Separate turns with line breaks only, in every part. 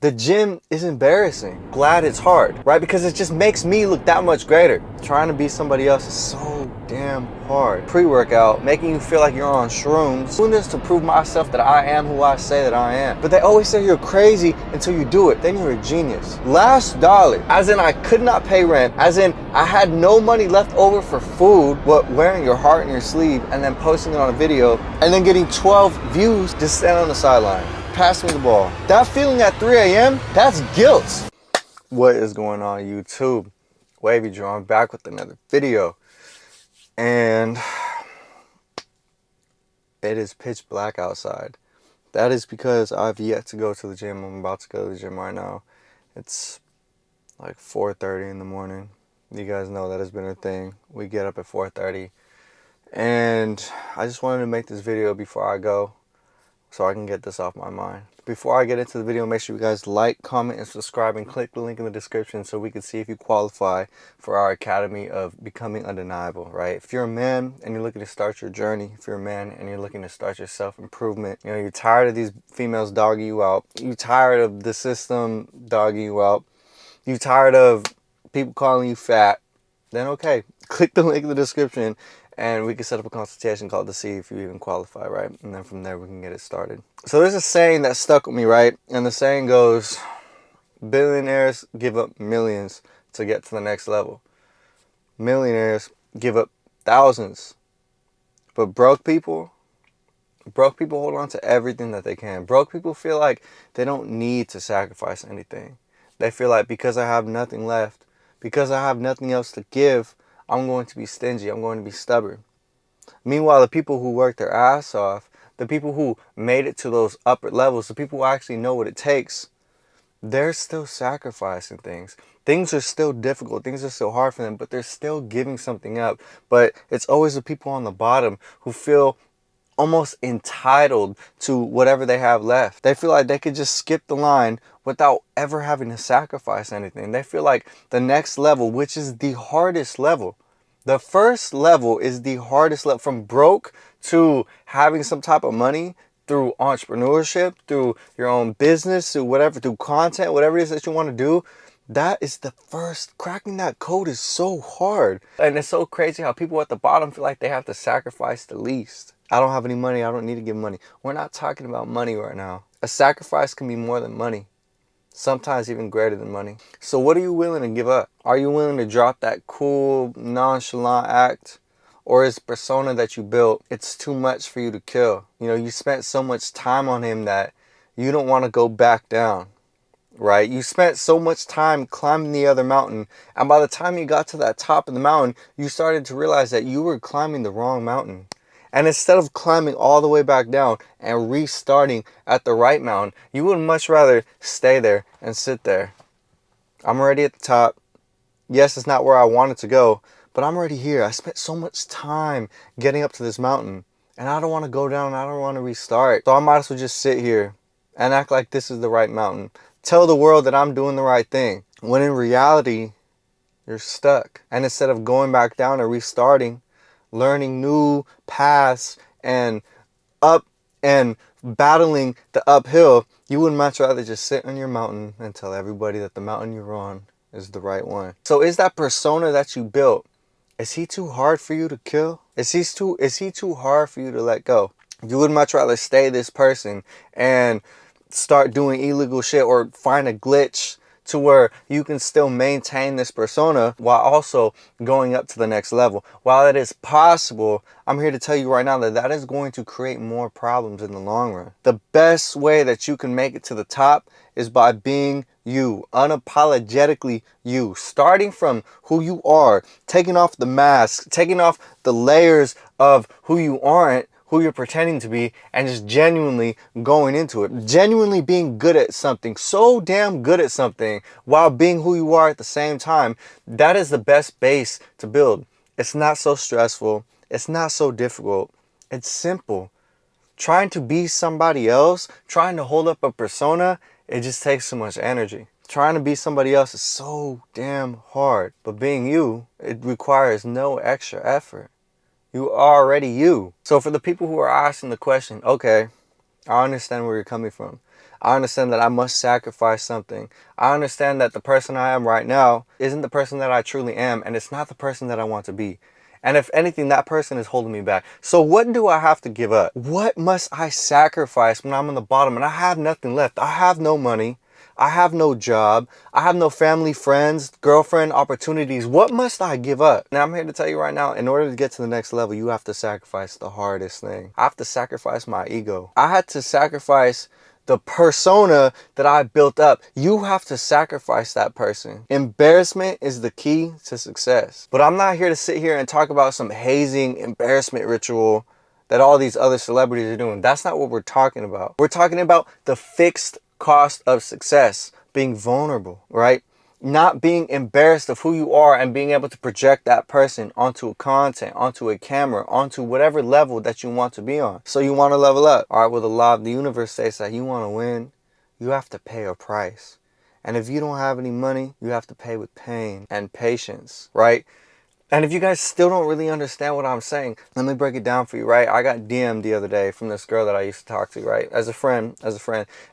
The gym is embarrassing. Glad it's hard, right? Because it just makes me look that much greater. Trying to be somebody else is so damn hard. Pre-workout, making you feel like you're on shrooms. Doing this to prove myself that I am who I say that I am. But they always say you're crazy until you do it. Then you're a genius. Last dollar, as in I could not pay rent, as in I had no money left over for food, but wearing your heart in your sleeve and then posting it on a video and then getting 12 views just standing on the sideline. Pass me the ball. That feeling at 3 a.m., that's guilt. What is going on, YouTube? Madredrew, I'm back with another video. And it is pitch black outside. That is because I've yet to go to the gym. I'm about to go to the gym right now. It's like 4:30 in the morning. You guys know that has been a thing. We get up at 4:30. And I just wanted to make this video before I go, so I can get this off my mind. Before I get into the video, make sure you guys like, comment, and subscribe, and click the link in the description so we can see if you qualify for our Academy of Becoming Undeniable, right? If you're a man and you're looking to start your journey, if you're a man and you're looking to start your self-improvement, you know, you're tired of these females dogging you out, you're tired of the system dogging you out, you're tired of people calling you fat, then okay, click the link in the description and we can set up a consultation call to see if you even qualify, right? And then from there, we can get it started. So there's a saying that stuck with me, right? And the saying goes, billionaires give up millions to get to the next level. Millionaires give up thousands. But broke people hold on to everything that they can. Broke people feel like they don't need to sacrifice anything. They feel like because I have nothing left, because I have nothing else to give, I'm going to be stingy. I'm going to be stubborn. Meanwhile, the people who work their ass off, the people who made it to those upper levels, the people who actually know what it takes, they're still sacrificing things. Things are still difficult. Things are still hard for them, but they're still giving something up. But it's always the people on the bottom who feel almost entitled to whatever they have left. They feel like they could just skip the line without ever having to sacrifice anything. They feel like the next level, which is the hardest level, the first level is the hardest level. From broke to having some type of money through entrepreneurship, through your own business, through whatever, through content, whatever it is that you want to do, that is the first. Cracking that code is so hard. And it's so crazy how people at the bottom feel like they have to sacrifice the least. I don't have any money. I don't need to give money. We're not talking about money right now. A sacrifice can be more than money. Sometimes even greater than money. So what are you willing to give up? Are you willing to drop that cool, nonchalant act? Or is persona that you built, it's too much for you to kill? You know, you spent so much time on him that you don't want to go back down, right? You spent so much time climbing the other mountain, and by the time you got to that top of the mountain, you started to realize that you were climbing the wrong mountain. And instead of climbing all the way back down and restarting at the right mountain, you would much rather stay there and sit there. I'm already at the top. Yes, it's not where I wanted to go, but I'm already here. I spent so much time getting up to this mountain, and I don't want to go down. I don't want to restart. So I might as well just sit here and act like this is the right mountain. Tell the world that I'm doing the right thing, when in reality, you're stuck. And instead of going back down and restarting, learning new paths and up and battling the uphill, you would much rather just sit on your mountain and tell everybody that the mountain you're on is the right one. So is that persona that you built, is he too hard for you to kill? Is he too hard for you to let go? You would much rather stay this person and start doing illegal shit or find a glitch to where you can still maintain this persona while also going up to the next level. While it is possible, I'm here to tell you right now that that is going to create more problems in the long run. The best way that you can make it to the top is by being you, unapologetically you, starting from who you are, taking off the mask, taking off the layers of who you aren't, who you're pretending to be, and just genuinely going into it. Genuinely being good at something, so damn good at something, while being who you are at the same time. That is the best base to build. It's not so stressful. It's not so difficult. It's simple. Trying to be somebody else, trying to hold up a persona, it just takes so much energy. Trying to be somebody else is so damn hard. But being you, it requires no extra effort. You are already you. So for the people who are asking the question, okay, I understand where you're coming from. I understand that I must sacrifice something. I understand that the person I am right now isn't the person that I truly am, and it's not the person that I want to be. And if anything, that person is holding me back. So what do I have to give up? What must I sacrifice when I'm on the bottom and I have nothing left? I have no money. I have no job. I have no family, friends, girlfriend, opportunities. What must I give up? Now I'm here to tell you right now, in order to get to the next level, you have to sacrifice the hardest thing. I have to sacrifice my ego. I had to sacrifice the persona that I built up. You have to sacrifice that person. Embarrassment is the key to success. But I'm not here to sit here and talk about some hazing embarrassment ritual that all these other celebrities are doing. That's not what we're talking about. We're talking about the fixed cost of success, being vulnerable, right? Not being embarrassed of who you are and being able to project that person onto a content, onto a camera, onto whatever level that you want to be on. So you want to level up. All right, well, the law of the universe states that you want to win, you have to pay a price. And if you don't have any money, you have to pay with pain and patience, right? And if you guys still don't really understand what I'm saying, let me break it down for you, right? I got DM'd the other day from this girl that I used to talk to, right? As a friend.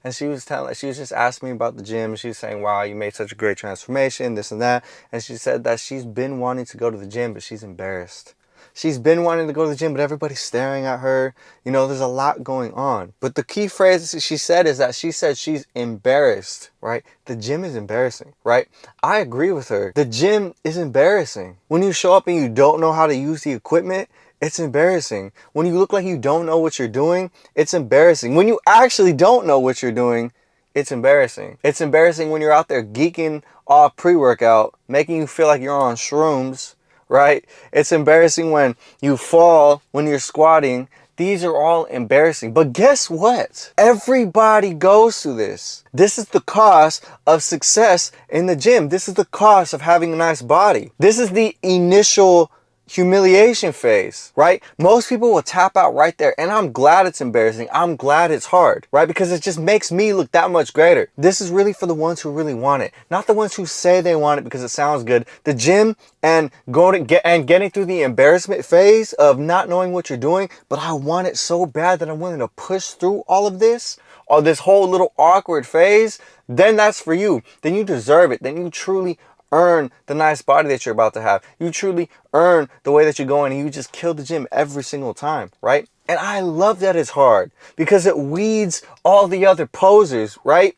And she was just asking me about the gym. She was saying, wow, you made such a great transformation, this and that. And she said that she's been wanting to go to the gym, but she's embarrassed. She's been wanting to go to the gym, but everybody's staring at her. You know, there's a lot going on. But the key phrase she said is that she said she's embarrassed, right? The gym is embarrassing, right? I agree with her. The gym is embarrassing. When you show up and you don't know how to use the equipment, it's embarrassing. When you look like you don't know what you're doing, it's embarrassing. When you actually don't know what you're doing, it's embarrassing. It's embarrassing when you're out there geeking off pre-workout, making you feel like you're on shrooms, right? It's embarrassing when you fall when you're squatting. These are all embarrassing. But guess what? Everybody goes through this. This is the cost of success in the gym. This is the cost of having a nice body. This is the initial humiliation phase, right? Most people will tap out right there, and I'm glad it's embarrassing. I'm glad it's hard, right? Because it just makes me look that much greater. This is really for the ones who really want it, not the ones who say they want it because it sounds good. The gym and getting through the embarrassment phase of not knowing what you're doing, but I want it so bad that I'm willing to push through all of this, or this whole little awkward phase, then that's for you. Then you deserve it. Then you truly earn the nice body that you're about to have. You truly earn the way that you're going, and you just kill the gym every single time, right? And I love that it's hard because it weeds all the other posers, right?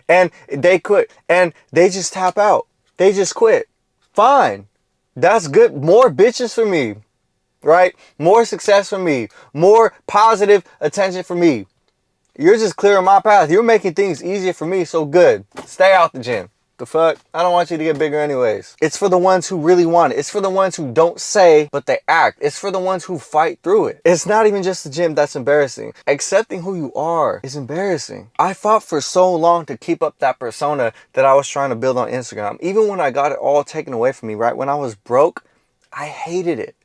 And they quit and they just tap out. They just quit. Fine. That's good. More bitches for me, right? More success for me. More positive attention for me. You're just clearing my path. You're making things easier for me, so good. Stay out the gym. The fuck? I don't want you to get bigger anyways. It's for the ones who really want it. It's for the ones who don't say, but they act. It's for the ones who fight through it. It's not even just the gym that's embarrassing. Accepting who you are is embarrassing. I fought for so long to keep up that persona that I was trying to build on Instagram. Even when I got it all taken away from me, right? When I was broke, I hated it.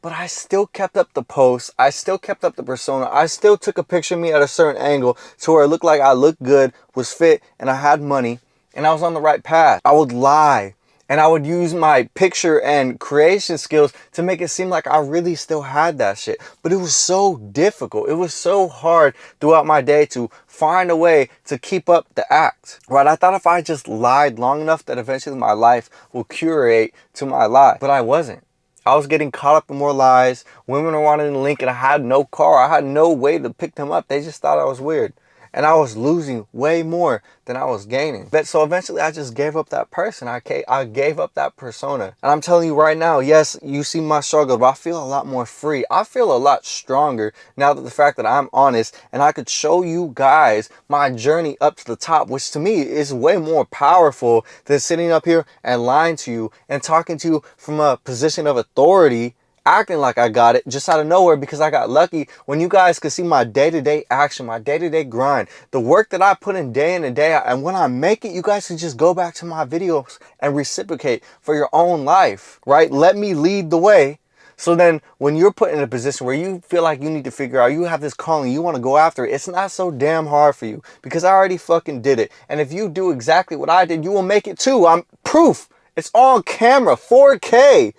But I still kept up the posts. I still kept up the persona. I still took a picture of me at a certain angle to where it looked like I looked good, was fit, and I had money. And I was on the right path. I would lie. And I would use my picture and creation skills to make it seem like I really still had that shit. But it was so difficult. It was so hard throughout my day to find a way to keep up the act. Right? I thought if I just lied long enough that eventually my life will curate to my lie. But I wasn't. I was getting caught up in more lies. Women were wanting to link and I had no car. I had no way to pick them up. They just thought I was weird. And I was losing way more than I was gaining. But so eventually I just gave up that person. I gave up that persona. And I'm telling you right now, yes, you see my struggle, but I feel a lot more free. I feel a lot stronger now that the fact that I'm honest and I could show you guys my journey up to the top, which to me is way more powerful than sitting up here and lying to you and talking to you from a position of authority, acting like I got it just out of nowhere because I got lucky. When you guys could see my day-to-day action, my day-to-day grind, the work that I put in and day out, and when I make it, you guys can just go back to my videos and reciprocate for your own life, right? Let me lead the way. So then when you're put in a position where you feel like you need to figure out, you have this calling, you want to go after it, it's not so damn hard for you because I already fucking did it. And if you do exactly what I did, you will make it too. I'm proof. It's on camera, 4K.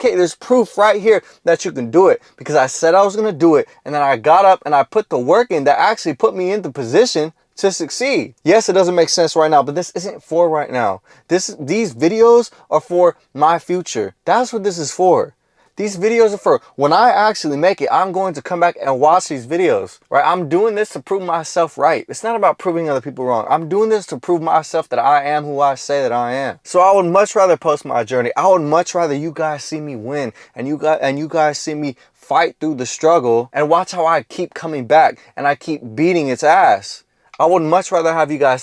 There's proof right here that you can do it because I said I was going to do it. And then I got up and I put the work in that actually put me in the position to succeed. Yes, it doesn't make sense right now, but this isn't for right now. These videos are for my future. That's what this is for. These videos are for when I actually make it. I'm going to come back and watch these videos, right? I'm doing this to prove myself right. It's not about proving other people wrong. I'm doing this to prove myself that I am who I say that I am. So I would much rather post my journey. I would much rather you guys see me win and you guys see me fight through the struggle and watch how I keep coming back and I keep beating its ass. I would much rather have you guys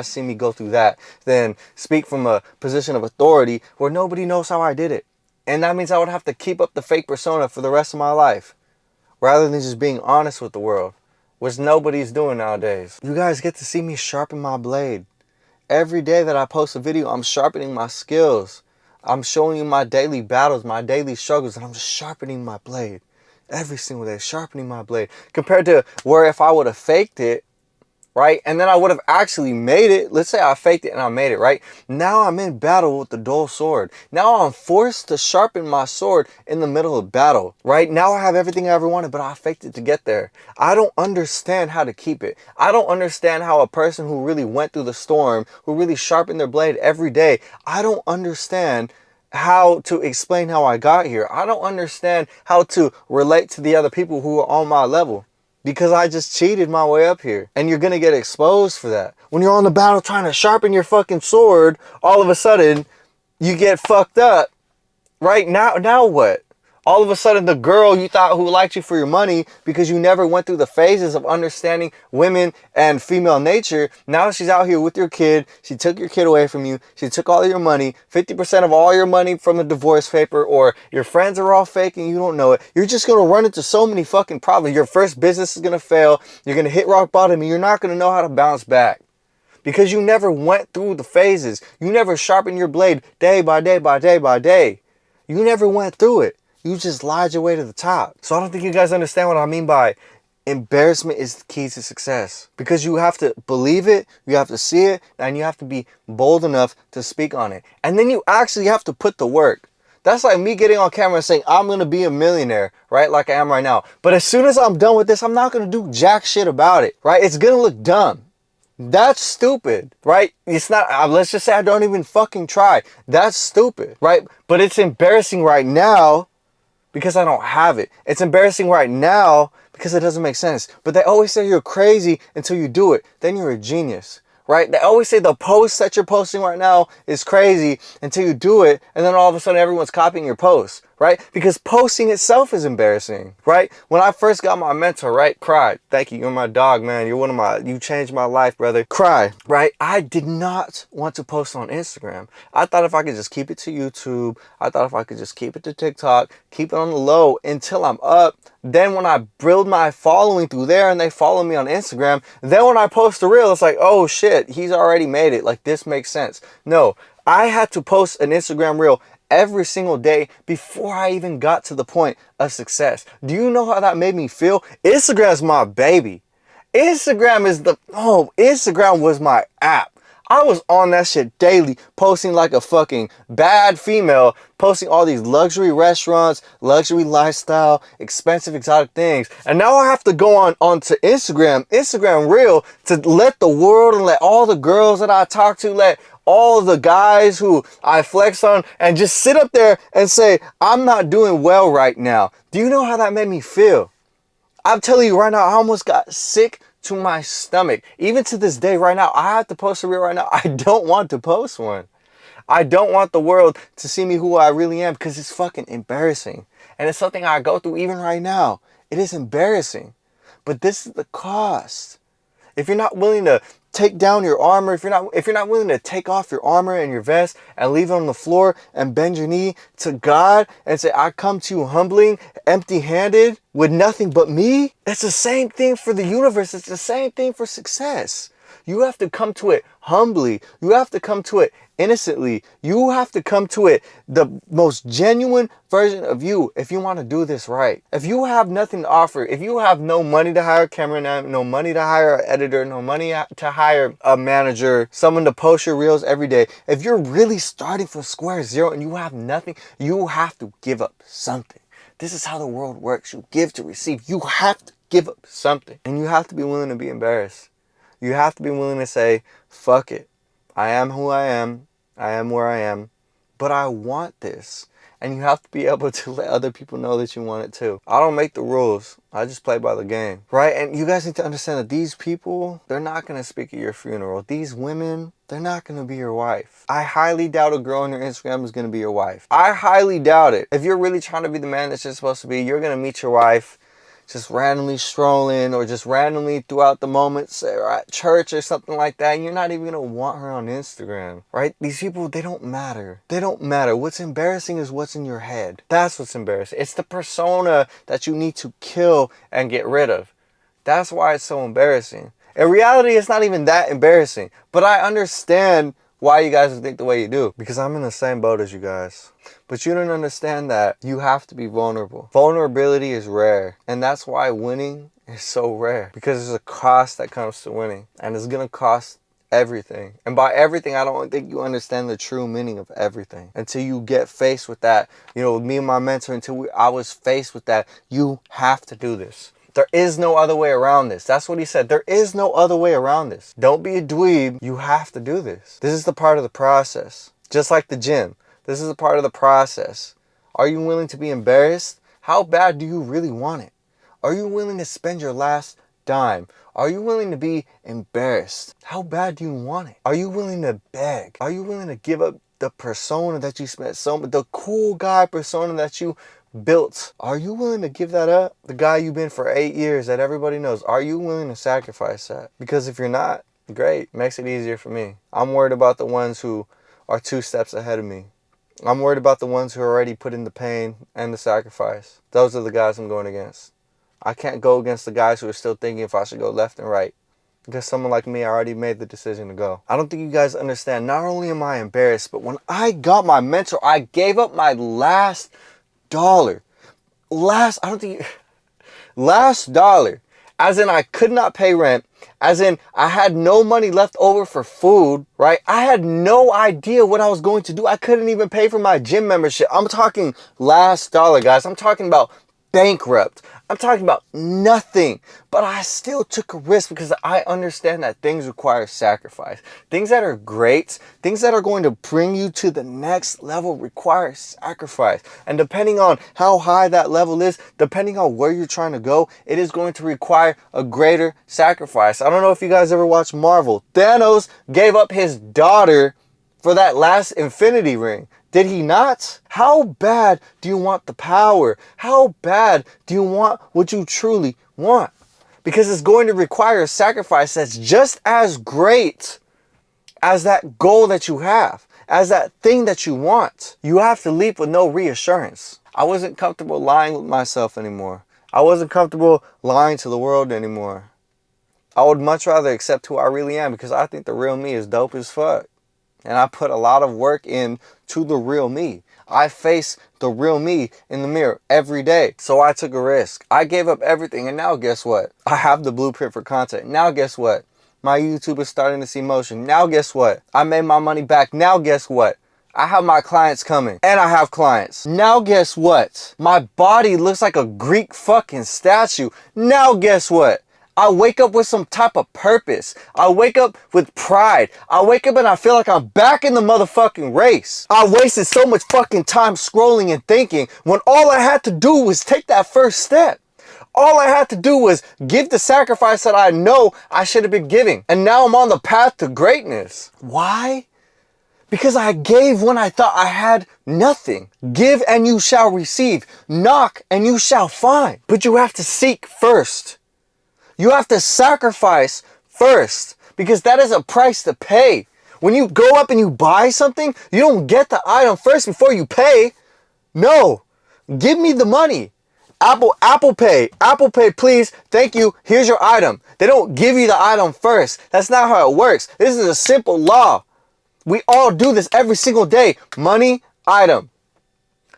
see me go through that than speak from a position of authority where nobody knows how I did it. And that means I would have to keep up the fake persona for the rest of my life, rather than just being honest with the world, which nobody's doing nowadays. You guys get to see me sharpen my blade. Every day that I post a video, I'm sharpening my skills. I'm showing you my daily battles, my daily struggles, and I'm just sharpening my blade. Every single day, sharpening my blade. Compared to where if I would have faked it, right? And then I would have actually made it. Let's say I faked it and I made it, right? Now I'm in battle with the dull sword. Now I'm forced to sharpen my sword in the middle of battle, right? Now I have everything I ever wanted, but I faked it to get there. I don't understand how to keep it. I don't understand how a person who really went through the storm, who really sharpened their blade every day, I don't understand how to explain how I got here. I don't understand how to relate to the other people who are on my level. Because I just cheated my way up here. And you're going to get exposed for that. When you're on the battle trying to sharpen your fucking sword, all of a sudden, you get fucked up. Right? Now what? All of a sudden, the girl you thought who liked you for your money because you never went through the phases of understanding women and female nature, now she's out here with your kid. She took your kid away from you. She took all of your money, 50% of all your money from a divorce paper, or your friends are all fake and you don't know it. You're just going to run into so many fucking problems. Your first business is going to fail. You're going to hit rock bottom and you're not going to know how to bounce back. Because you never went through the phases. You never sharpened your blade day by day by day by day. You never went through it. You just lied your way to the top. So I don't think you guys understand what I mean by embarrassment is the key to success. Because you have to believe it, you have to see it, and you have to be bold enough to speak on it. And then you actually have to put the work. That's like me getting on camera and saying, I'm going to be a millionaire, right? Like I am right now. But as soon as I'm done with this, I'm not going to do jack shit about it, right? It's going to look dumb. That's stupid, right? It's not, let's just say I don't even fucking try. That's stupid, right? But it's embarrassing right now because I don't have it. It's embarrassing right now because it doesn't make sense. But they always say you're crazy until you do it. Then you're a genius, right? They always say the post that you're posting right now is crazy until you do it. And then all of a sudden everyone's copying your post, right? Because posting itself is embarrassing, right? When I first got my mentor, right? Cried. Thank you. You're my dog, man. You changed my life, brother. Cry, right? I did not want to post on Instagram. I thought if I could just keep it to YouTube, I thought if I could just keep it to TikTok, keep it on the low until I'm up. Then when I build my following through there and they follow me on Instagram, then when I post a reel, it's like, oh shit, he's already made it. Like this makes sense. No, I had to post an Instagram reel every single day before I even got to the point of success. Do you know how that made me feel? Instagram's my baby. Instagram was my app. I was on that shit daily, posting like a fucking bad female, posting all these luxury restaurants, luxury lifestyle, expensive exotic things. And now I have to go onto Instagram Reel to let the world and let all the girls that I talk to, let all the guys who I flex on and just sit up there and say, I'm not doing well right now. Do you know how that made me feel? I'm telling you right now, I almost got sick to my stomach. Even to this day right now, I have to post a reel right now. I don't want to post one. I don't want the world to see me who I really am because it's fucking embarrassing. And it's something I go through even right now. It is embarrassing. But this is the cost. If you're not willing to take down your armor, if you're not willing to take off your armor and your vest and leave it on the floor and bend your knee to God and say, I come to you humbling, empty-handed, with nothing but me, it's the same thing for the universe. It's the same thing for success. You have to come to it humbly. You have to come to it innocently. You have to come to it the most genuine version of you if you want to do this right. If you have nothing to offer, if you have no money to hire a cameraman, no money to hire an editor, no money to hire a manager, someone to post your reels every day, if you're really starting from square zero and you have nothing, you have to give up something. This is how the world works. You give to receive. You have to give up something. And you have to be willing to be embarrassed. You have to be willing to say, fuck it. I am who I am. I am where I am. But I want this. And you have to be able to let other people know that you want it too. I don't make the rules. I just play by the game, right? And you guys need to understand that these people, they're not going to speak at your funeral. These women, they're not going to be your wife. I highly doubt a girl on your Instagram is going to be your wife. I highly doubt it. If you're really trying to be the man that you're supposed to be, you're going to meet your wife just randomly strolling or just randomly throughout the moments or at church or something like that. And you're not even going to want her on Instagram, right? These people, they don't matter. They don't matter. What's embarrassing is what's in your head. That's what's embarrassing. It's the persona that you need to kill and get rid of. That's why it's so embarrassing. In reality, it's not even that embarrassing. But I understand why you guys think the way you do, because I'm in the same boat as you guys. But you don't understand that you have to be vulnerable. Vulnerability is rare, and that's why winning is so rare, because there's a cost that comes to winning, and it's gonna cost everything. And by everything, I don't think you understand the true meaning of everything until you get faced with that. You know, me and my mentor, I was faced with that. You have to do this. There is no other way around this. That's what he said. There is no other way around this. Don't be a dweeb. You have to do this. This is the part of the process. Just like the gym. This is a part of the process. Are you willing to be embarrassed? How bad do you really want it? Are you willing to spend your last dime? Are you willing to be embarrassed? How bad do you want it? Are you willing to beg? Are you willing to give up the persona that you spent the cool guy persona that you built? Are you willing to give that up? The guy you've been for 8 years that everybody knows. Are you willing to sacrifice that? Because if you're not, great. Makes it easier for me. I'm worried about the ones who are 2 steps ahead of me. I'm worried about the ones who are already put in the pain and the sacrifice. Those are the guys I'm going against. I can't go against the guys who are still thinking if I should go left and right. Because someone like me, I already made the decision to go. I don't think you guys understand. Not only am I embarrassed, but when I got my mentor, I gave up my last dollar. Last dollar. As in, I could not pay rent. As in, I had no money left over for food, right? I had no idea what I was going to do. I couldn't even pay for my gym membership. I'm talking last dollar, guys. I'm talking about bankrupt. I'm talking about nothing. But I still took a risk because I understand that things require sacrifice. Things that are great, things that are going to bring you to the next level require sacrifice. And depending on how high that level is, depending on where you're trying to go, it is going to require a greater sacrifice. I don't know if you guys ever watched Marvel. Thanos gave up his daughter for that last Infinity Ring. Did he not? How bad do you want the power? How bad do you want what you truly want? Because it's going to require a sacrifice that's just as great as that goal that you have, as that thing that you want. You have to leap with no reassurance. I wasn't comfortable lying with myself anymore. I wasn't comfortable lying to the world anymore. I would much rather accept who I really am, because I think the real me is dope as fuck. And I put a lot of work into the real me. I face the real me in the mirror every day. So I took a risk. I gave up everything. And now guess what? I have the blueprint for content. Now guess what? My YouTube is starting to see motion. Now guess what? I made my money back. Now guess what? I have my clients coming. And I have clients. Now guess what? My body looks like a Greek fucking statue. Now guess what? I wake up with some type of purpose. I wake up with pride. I wake up and I feel like I'm back in the motherfucking race. I wasted so much fucking time scrolling and thinking when all I had to do was take that first step. All I had to do was give the sacrifice that I know I should have been giving. And now I'm on the path to greatness. Why? Because I gave when I thought I had nothing. Give and you shall receive. Knock and you shall find. But you have to seek first. You have to sacrifice first, because that is a price to pay. When you go up and you buy something, you don't get the item first before you pay. No, give me the money. Apple Pay, please. Thank you. Here's your item. They don't give you the item first. That's not how it works. This is a simple law. We all do this every single day. Money, item.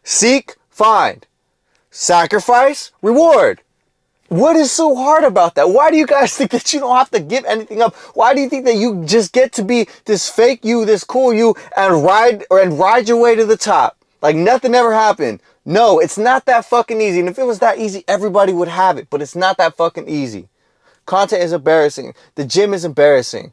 Seek, find. Sacrifice, reward. What is so hard about that? Why do you guys think that you don't have to give anything up? Why do you think that you just get to be this fake you, this cool you, and ride your way to the top? Like nothing ever happened. No, it's not that fucking easy. And if it was that easy, everybody would have it. But it's not that fucking easy. Content is embarrassing. The gym is embarrassing.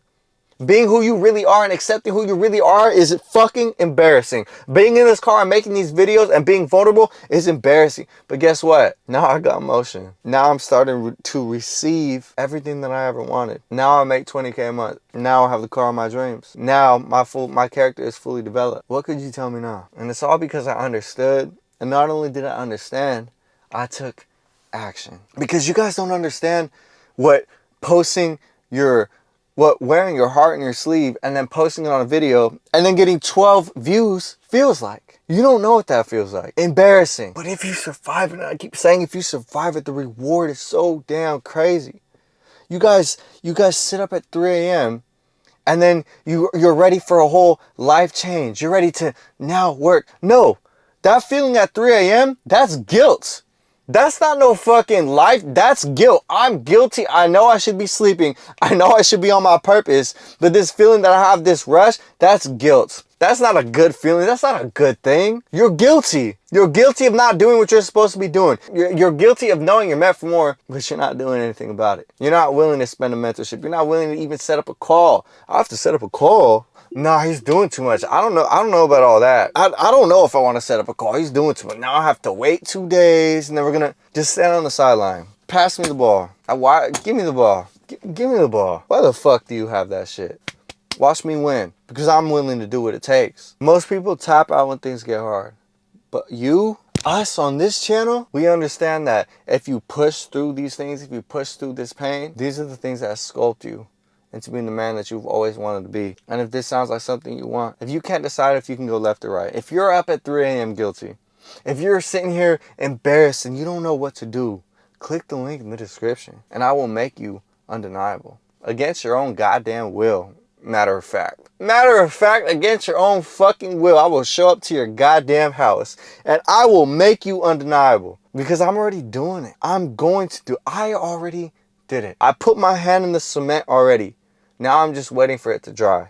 Being who you really are and accepting who you really are is fucking embarrassing. Being in this car and making these videos and being vulnerable is embarrassing. But guess what? Now I got motion. Now I'm starting to receive everything that I ever wanted. Now I make 20K a month. Now I have the car of my dreams. Now my character is fully developed. What could you tell me now? And it's all because I understood. And not only did I understand, I took action. Because you guys don't understand what wearing your heart in your sleeve and then posting it on a video and then getting 12 views feels like. You don't know what that feels like. Embarrassing. But if you survive it, I keep saying if you survive it, the reward is so damn crazy. You guys sit up at 3 a.m. and then you're ready for a whole life change. You're ready to now work. No, that feeling at 3 a.m., that's guilt. That's not no fucking life. That's guilt. I'm guilty. I know I should be sleeping. I know I should be on my purpose. But this feeling that I have this rush, that's guilt. That's not a good feeling. That's not a good thing. You're guilty. You're guilty of not doing what you're supposed to be doing. You're guilty of knowing you're meant for more, but you're not doing anything about it. You're not willing to spend a mentorship. You're not willing to even set up a call. I have to set up a call. Nah, he's doing too much. I don't know about all that. I don't know if I want to set up a call. He's doing too much. Now I have to wait 2 days and then we're going to just stand on the sideline. Pass me the ball. Give me the ball. Give me the ball. Why the fuck do you have that shit? Watch me win. Because I'm willing to do what it takes. Most people tap out when things get hard. But us on this channel, we understand that if you push through these things, if you push through this pain, these are the things that sculpt you into being the man that you've always wanted to be. And if this sounds like something you want, if you can't decide if you can go left or right, if you're up at 3 a.m. guilty, if you're sitting here embarrassed and you don't know what to do, click the link in the description and I will make you undeniable. Against your own goddamn will, matter of fact. Matter of fact, against your own fucking will, I will show up to your goddamn house and I will make you undeniable because I'm already doing it. I already did it. I put my hand in the cement already. Now I'm just waiting for it to dry.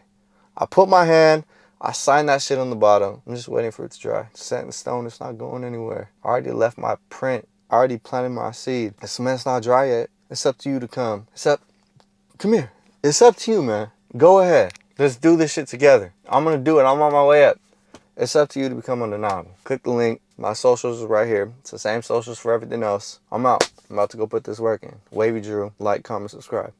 I put my hand, I signed that shit on the bottom. I'm just waiting for it to dry. It's set in stone, it's not going anywhere. I already left my print. I already planted my seed. The cement's not dry yet. It's up to you to come. Come here. It's up to you, man. Go ahead. Let's do this shit together. I'm gonna do it. I'm on my way up. It's up to you to become undeniable. Click the link. My socials is right here. It's the same socials for everything else. I'm out. I'm about to go put this work in. Wavy Drew. Like, comment, subscribe.